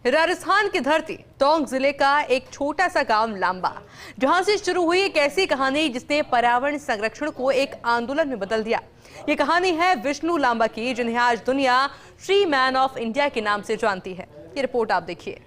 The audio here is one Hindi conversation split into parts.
राजस्थान की धरती टोंक जिले का एक छोटा सा गांव लांबा, जहां से शुरू हुई एक ऐसी कहानी जिसने पर्यावरण संरक्षण को एक आंदोलन में बदल दिया। ये कहानी है विष्णु लांबा की, जिन्हें आज दुनिया ट्री मैन ऑफ इंडिया के नाम से जानती है। ये रिपोर्ट आप देखिए।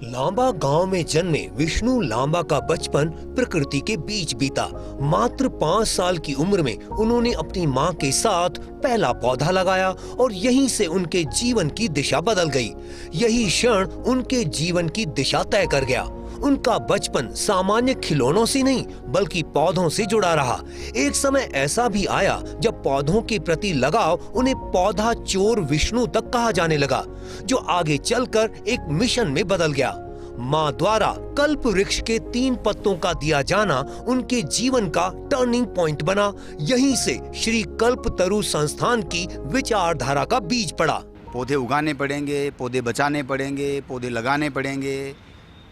लांबा गांव में जन्मे विष्णु लांबा का बचपन प्रकृति के बीच बीता। मात्र 5 साल की उम्र में उन्होंने अपनी मां के साथ पहला पौधा लगाया और यहीं से उनके जीवन की दिशा बदल गई। यही क्षण उनके जीवन की दिशा तय कर गया। उनका बचपन सामान्य खिलौनों से नहीं बल्कि पौधों से जुड़ा रहा। एक समय ऐसा भी आया जब पौधों के प्रति लगाव उन्हें पौधा चोर विष्णु तक कहा जाने लगा, जो आगे चलकर एक मिशन में बदल गया। माँ द्वारा कल्प वृक्ष के 3 पत्तों का दिया जाना उनके जीवन का टर्निंग पॉइंट बना। यहीं से श्री कल्पतरु संस्थान की विचारधारा का बीज पड़ा। पौधे उगाने पड़ेंगे, पौधे बचाने पड़ेंगे, पौधे लगाने पड़ेंगे,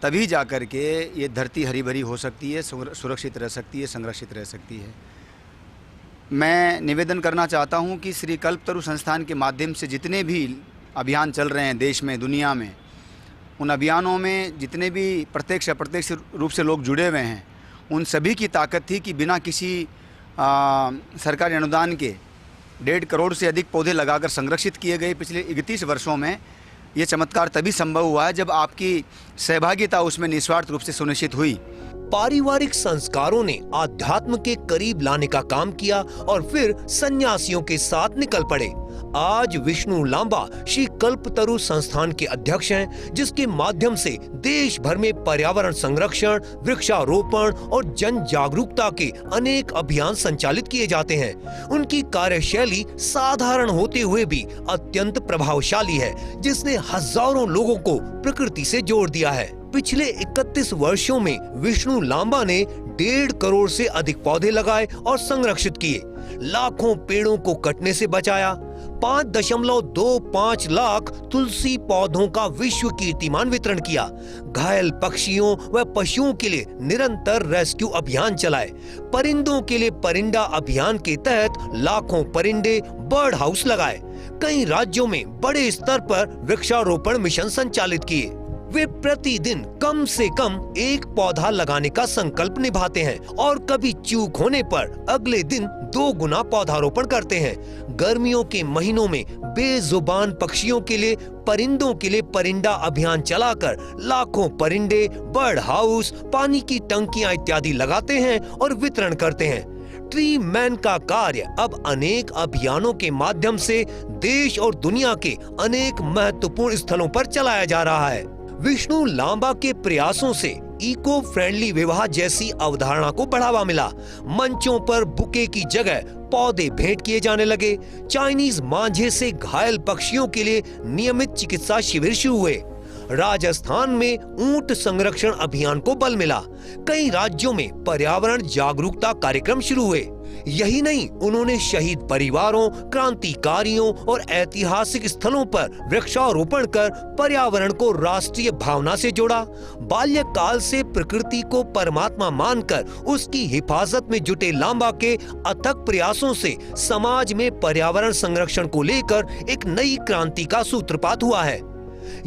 तभी जाकर के ये धरती हरी भरी हो सकती है, सुरक्षित रह सकती है, संरक्षित रह सकती है। मैं निवेदन करना चाहता हूँ कि श्री कल्पतरु संस्थान के माध्यम से जितने भी अभियान चल रहे हैं देश में, दुनिया में, उन अभियानों में जितने भी प्रत्यक्ष अप्रत्यक्ष रूप से लोग जुड़े हुए हैं, उन सभी की ताकत थी कि बिना किसी सरकारी अनुदान के 1.5 करोड़ से अधिक पौधे लगाकर संरक्षित किए गए। पिछले 31 वर्षों में ये चमत्कार तभी संभव हुआ है जब आपकी सहभागिता उसमें निस्वार्थ रूप से सुनिश्चित हुई। पारिवारिक संस्कारों ने आध्यात्म के करीब लाने का काम किया और फिर सन्यासियों के साथ निकल पड़े। आज विष्णु लांबा श्री कल्पतरु संस्थान के अध्यक्ष हैं, जिसके माध्यम से देश भर में पर्यावरण संरक्षण, वृक्षारोपण और जन जागरूकता के अनेक अभियान संचालित किए जाते हैं। उनकी कार्यशैली साधारण होते हुए भी अत्यंत प्रभावशाली है, जिसने हजारों लोगों को प्रकृति से जोड़ दिया है। पिछले 31 वर्षों में विष्णु लांबा ने 1.5 करोड़ से अधिक पौधे लगाए और संरक्षित किए, लाखों पेड़ों को कटने से बचाया, 5.25 लाख तुलसी पौधों का विश्व कीर्तिमान वितरण किया, घायल पक्षियों व पशुओं के लिए निरंतर रेस्क्यू अभियान चलाए, परिंदों के लिए परिंदा अभियान के तहत लाखों परिंदे बर्ड हाउस लगाए, कई राज्यों में बड़े स्तर पर वृक्षारोपण मिशन संचालित किए। वे प्रतिदिन कम से कम 1 पौधा लगाने का संकल्प निभाते हैं और कभी चूक होने पर अगले दिन 2 गुना पौधारोपण करते हैं। गर्मियों के महीनों में बेजुबान पक्षियों के लिए, परिंदों के लिए परिंदा अभियान चलाकर लाखों परिंदे, बर्ड हाउस, पानी की टंकियां इत्यादि लगाते हैं और वितरण करते हैं। ट्री मैन का कार्य अब अनेक अभियानों के माध्यम से देश और दुनिया के अनेक महत्वपूर्ण स्थलों पर चलाया जा रहा है। विष्णु लांबा के प्रयासों से इको फ्रेंडली विवाह जैसी अवधारणा को बढ़ावा मिला। मंचों पर बुके की जगह पौधे भेंट किए जाने लगे। चाइनीज मांझे से घायल पक्षियों के लिए नियमित चिकित्सा शिविर शुरू हुए। राजस्थान में ऊंट संरक्षण अभियान को बल मिला। कई राज्यों में पर्यावरण जागरूकता कार्यक्रम शुरू हुए। यही नहीं, उन्होंने शहीद परिवारों, क्रांतिकारियों और ऐतिहासिक स्थलों पर वृक्षारोपण कर पर्यावरण को राष्ट्रीय भावना से जोड़ा। बाल्यकाल से प्रकृति को परमात्मा मानकर उसकी हिफाजत में जुटे लांबा के अथक प्रयासों से समाज में पर्यावरण संरक्षण को लेकर एक नई क्रांति का सूत्रपात हुआ है।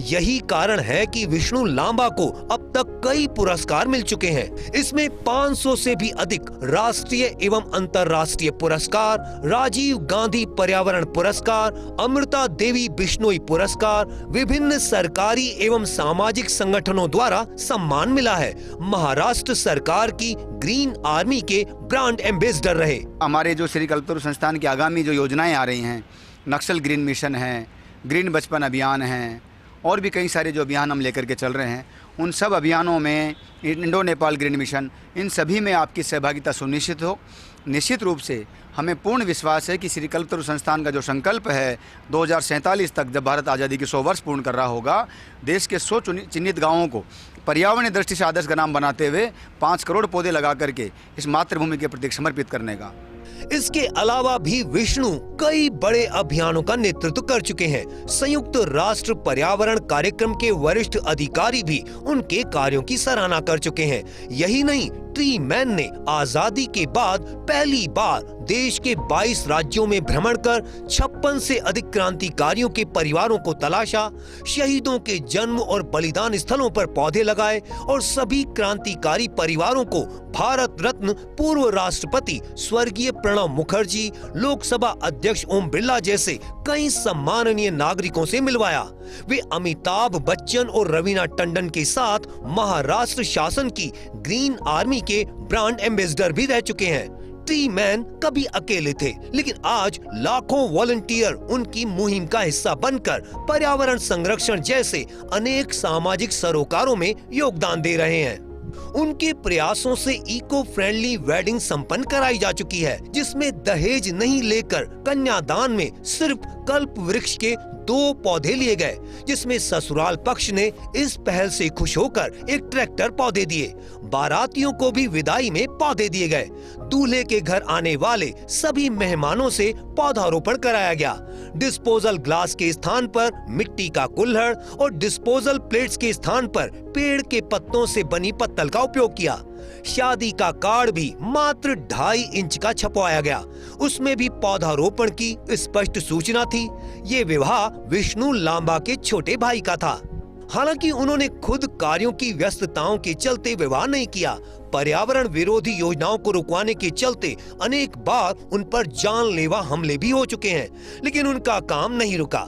यही कारण है कि विष्णु लांबा को अब तक कई पुरस्कार मिल चुके हैं। इसमें 500 से भी अधिक राष्ट्रीय एवं अंतर्राष्ट्रीय पुरस्कार, राजीव गांधी पर्यावरण पुरस्कार, अमृता देवी बिश्नोई पुरस्कार, विभिन्न सरकारी एवं सामाजिक संगठनों द्वारा सम्मान मिला है। महाराष्ट्र सरकार की ग्रीन आर्मी के ब्रांड एम्बेसडर रहे। हमारे जो श्री कल्पतरु संस्थान की आगामी जो योजनाएं आ रही हैं, नक्सल ग्रीन मिशन है, ग्रीन बचपन अभियान है, और भी कई सारे जो अभियान हम लेकर के चल रहे हैं, उन सब अभियानों में इंडो नेपाल ग्रीन मिशन, इन सभी में आपकी सहभागिता सुनिश्चित हो। निश्चित रूप से हमें पूर्ण विश्वास है कि श्री कल्पतरु संस्थान का जो संकल्प है 2047 तक, जब भारत आज़ादी के 100 वर्ष पूर्ण कर रहा होगा, देश के 100 चिन्हित गाँवों को पर्यावरण दृष्टि से आदर्श ग्राम बनाते हुए 5 करोड़ पौधे लगा करके इस मातृभूमि के प्रति समर्पित करने का। इसके अलावा भी विष्णु कई बड़े अभियानों का नेतृत्व कर चुके हैं। संयुक्त राष्ट्र पर्यावरण कार्यक्रम के वरिष्ठ अधिकारी भी उनके कार्यों की सराहना कर चुके हैं। यही नहीं, ट्री मैन ने आजादी के बाद पहली बार देश के 22 राज्यों में भ्रमण कर 56 से अधिक क्रांतिकारियों के परिवारों को तलाशा, शहीदों के जन्म और बलिदान स्थलों पर पौधे लगाए और सभी क्रांतिकारी परिवारों को भारत रत्न पूर्व राष्ट्रपति स्वर्गीय प्रणब मुखर्जी, लोकसभा अध्यक्ष ओम बिरला जैसे कई सम्माननीय नागरिकों से मिलवाया। वे अमिताभ बच्चन और रवीना टंडन के साथ महाराष्ट्र शासन की ग्रीन आर्मी के ब्रांड एम्बेसडर भी रह चुके हैं। ट्री मैन कभी अकेले थे, लेकिन आज लाखों वॉलंटियर उनकी मुहिम का हिस्सा बनकर पर्यावरण संरक्षण जैसे अनेक सामाजिक सरोकारों में योगदान दे रहे हैं। उनके प्रयासों से इको फ्रेंडली वेडिंग संपन्न कराई जा चुकी है, जिसमें दहेज नहीं लेकर कन्यादान में सिर्फ कल्प वृक्ष के 2 पौधे लिए गए, जिसमें ससुराल पक्ष ने इस पहल से खुश होकर एक ट्रैक्टर पौधे दिए। बारातियों को भी विदाई में पौधे दिए गए। दूल्हे के घर आने वाले सभी मेहमानों से पौधारोपण कराया गया। डिस्पोजल ग्लास के स्थान पर मिट्टी का कुल्हड़ और डिस्पोजल प्लेट्स के स्थान पर पेड़ के पत्तों से बनी पत्तल का उपयोग किया। शादी का कार्ड भी मात्र 2.5 इंच का छपवाया गया। उसमें भी पौधारोपण की स्पष्ट सूचना थी। ये विवाह विष्णु लांबा के छोटे भाई का था। हालांकि उन्होंने खुद कार्यों की व्यस्तताओं के चलते विवाह नहीं किया। पर्यावरण विरोधी योजनाओं को रुकवाने के चलते अनेक बार उन पर जानलेवा हमले भी हो चुके हैं, लेकिन उनका काम नहीं रुका।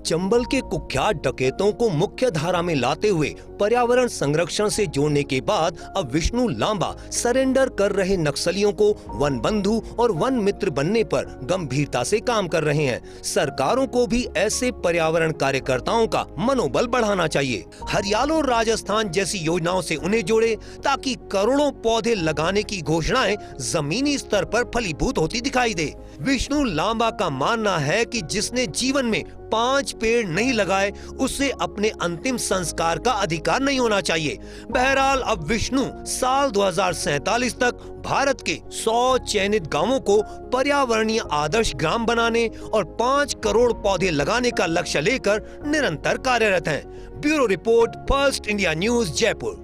चंबल के कुख्यात डकैतों को मुख्य धारा में लाते हुए पर्यावरण संरक्षण से जोड़ने के बाद अब विष्णु लांबा सरेंडर कर रहे नक्सलियों को वन बंधु और वन मित्र बनने पर गंभीरता से काम कर रहे हैं। सरकारों को भी ऐसे पर्यावरण कार्यकर्ताओं का मनोबल बढ़ाना चाहिए। हरियाणा और राजस्थान जैसी योजनाओं से उन्हें जोड़े, ताकि करोड़ों पौधे लगाने की घोषणाएं जमीनी स्तर पर फलीभूत होती दिखाई दे। विष्णु लांबा का मानना है कि जिसने जीवन में 5 पेड़ नहीं लगाए, उसे अपने अंतिम संस्कार का अधिकार नहीं होना चाहिए। बहरहाल अब विष्णु साल 2047 तक भारत के 100 चयनित गांवों को पर्यावरणीय आदर्श ग्राम बनाने और 5 करोड़ पौधे लगाने का लक्ष्य लेकर निरंतर कार्यरत हैं। Bureau report, first India news, Jaipur.